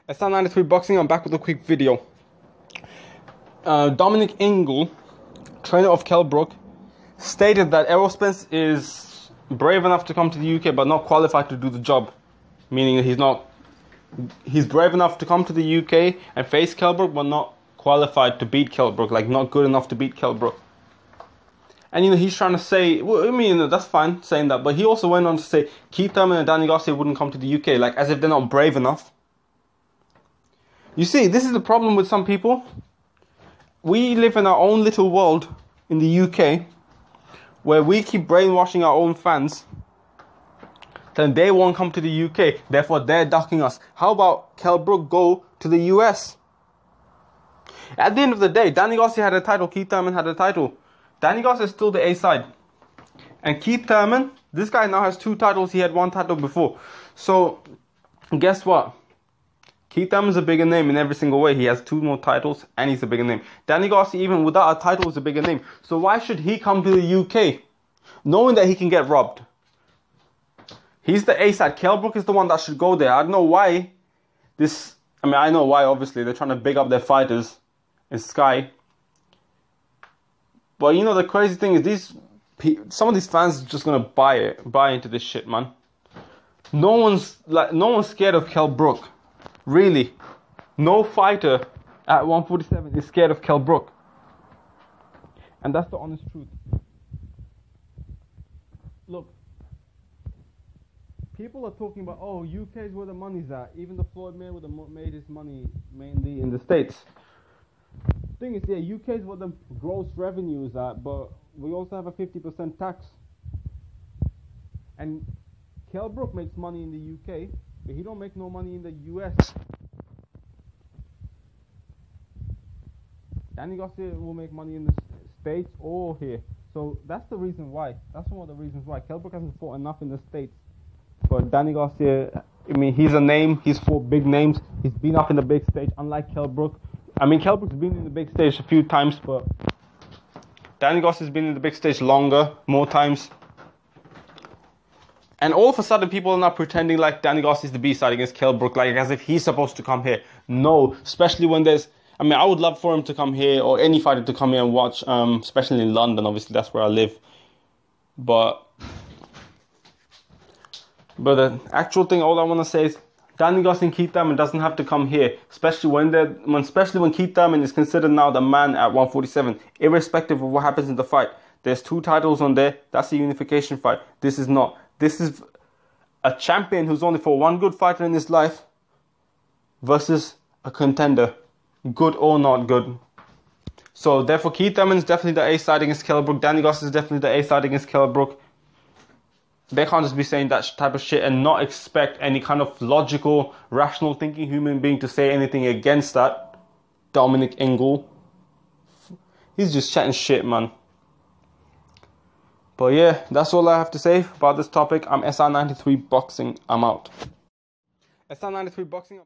SR93 Boxing, I'm back with a quick video. Dominic Ingle, trainer of Kell Brook, stated that Errol Spence is brave enough to come to the UK but not qualified to do the job. Meaning he's brave enough to come to the UK and face Kell Brook but not qualified to beat Kell Brook, like not good enough to beat Kell Brook. And he's trying to say, well, I mean, that's fine saying that, but he also went on to say Thurman and Danny Garcia wouldn't come to the UK, like as if they're not brave enough. You see, this is the problem with some people. We live in our own little world in the UK where we keep brainwashing our own fans. Then they won't come to the UK, therefore they're ducking us. How about Kell Brook go to the US? At the end of the day, Danny Garcia had a title, Thurman had a title. Danny Garcia is still the A side. And Thurman, this guy now has 2 titles, he had 1 title before. So, guess what? Thurman's a bigger name in every single way. He has 2 more titles and he's a bigger name. Danny Garcia, even without a title, is a bigger name. So why should he come to the UK? Knowing that he can get robbed. He's the A side. Kell Brook is the one that should go there. I don't know why this... I mean, I know why, obviously. They're trying to big up their fighters in Sky. But the crazy thing is some of these fans are just going to buy into this shit, man. No one's scared of Kell Brook. Really, no fighter at 147 is scared of Kell Brook. And that's the honest truth. Look, people are talking about, oh, UK is where the money's at. Even the Floyd Mayweather made his money mainly in the States. The thing is, yeah, UK is where the gross revenue is at, but we also have a 50% tax. And Kell Brook makes money in the UK, but he don't make no money in the US. Danny Garcia will make money in the States or here. So that's the reason why. That's one of the reasons why. Kell Brook hasn't fought enough in the States. But Danny Garcia, I mean, he's a name. He's fought big names. He's been up in the big stage, unlike Kell Brook. I mean, Kell Brook's been in the big stage a few times, but Danny Garcia's been in the big stage longer, more times. And all of a sudden, people are now pretending like Danny Garcia is the B side against Kell Brook, like as if he's supposed to come here. No, especially when there's... I mean, I would love for him to come here, or any fighter to come here and watch, especially in London. Obviously, that's where I live. But the actual thing, all I want to say is, Danny Garcia and Thurman doesn't have to come here, especially when Thurman is considered now the man at 147, irrespective of what happens in the fight. There's 2 titles on there. That's a unification fight. This is not. This is a champion who's only fought 1 good fighter in his life versus a contender, good or not good. So therefore, Thurman is definitely the A side against Kell Brook. Danny Garcia is definitely the A side against Kell Brook. They can't just be saying that type of shit and not expect any kind of logical, rational thinking human being to say anything against that. Dominic Ingle. He's just chatting shit, man. But yeah, that's all I have to say about this topic. I'm SR93 Boxing. I'm out. SR93 Boxing.